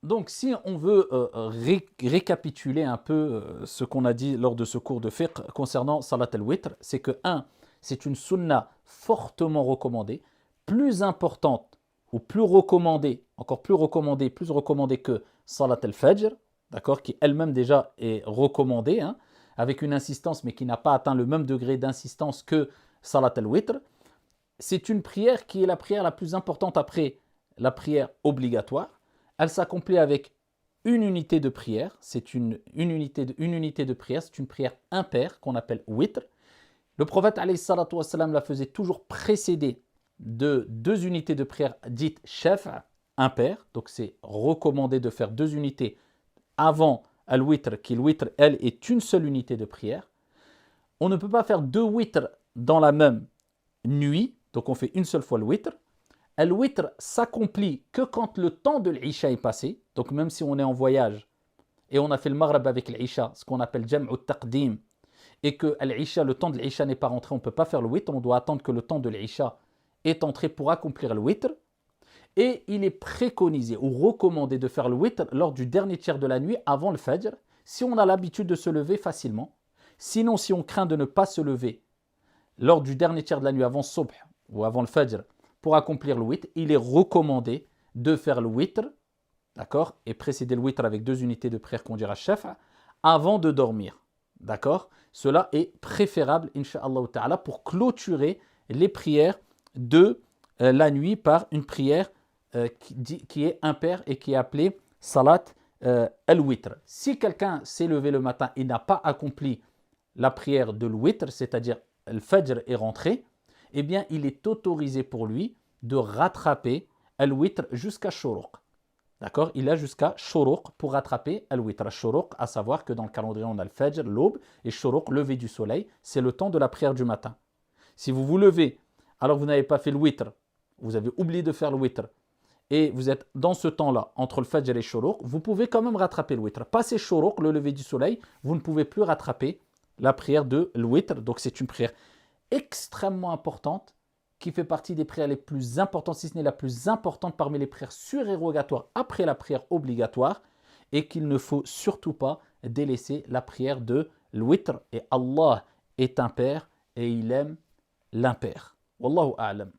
Donc, si on veut récapituler un peu ce qu'on a dit lors de ce cours de fiqh concernant Salat al-Witr, c'est que, c'est une sunna fortement recommandée, plus importante ou plus recommandée, encore plus recommandée que Salat al-Fajr, d'accord, qui elle-même déjà est recommandée, avec une insistance, mais qui n'a pas atteint le même degré d'insistance que Salat al-Witr. C'est une prière qui est la prière la plus importante après la prière obligatoire. Elle s'accomplit avec une unité de prière. C'est une unité de prière, c'est une prière impaire qu'on appelle witr. Le prophète alayhi salatu wassalam la faisait toujours précédée de 2 unités de prière dites shaf', impair. Donc c'est recommandé de faire 2 unités avant al-witr, qui le witr, elle, est une seule unité de prière. On ne peut pas faire 2 witr dans la même nuit, donc on fait une seule fois le witr. Al-witr s'accomplit que quand le temps de l'isha est passé, donc même si on est en voyage et on a fait le maghrib avec l'isha, ce qu'on appelle jam'u taqdim, et que le temps de l'isha n'est pas rentré, on ne peut pas faire le witr, on doit attendre que le temps de l'isha est entré pour accomplir le witr. Et il est préconisé ou recommandé de faire le witr lors du dernier tiers de la nuit avant le fajr, si on a l'habitude de se lever facilement. Sinon, si on craint de ne pas se lever lors du dernier tiers de la nuit avant subh ou avant le fajr pour accomplir le witr, il est recommandé de faire le witr, d'accord, et précéder le witr avec 2 unités de prière qu'on dira shaf' avant de dormir, d'accord. Cela est préférable, incha'Allah ta'ala, pour clôturer les prières de la nuit par une prière qui est impaire et qui est appelée salat al-witr. Si quelqu'un s'est levé le matin et n'a pas accompli la prière de l'witr, c'est-à-dire le fajr est rentré, eh bien il est autorisé pour lui de rattraper al-witr jusqu'à shuruq. D'accord, il a jusqu'à shuruq pour rattraper al-witr. Shuruq, à savoir que dans le calendrier on a le fajr, l'aube, et shuruq, lever du soleil, c'est le temps de la prière du matin. Si vous vous levez alors que vous n'avez pas fait le witr, vous avez oublié de faire le witr, et vous êtes dans ce temps-là, entre le fajr et shuruq, vous pouvez quand même rattraper le witr. Passé shuruq, le lever du soleil, vous ne pouvez plus rattraper la prière de l'witr. Donc c'est une prière extrêmement importante qui fait partie des prières les plus importantes, si ce n'est la plus importante parmi les prières surérogatoires après la prière obligatoire, et qu'il ne faut surtout pas délaisser la prière de l'witr. Et Allah est impair et il aime l'impair. Wallahu a'lam.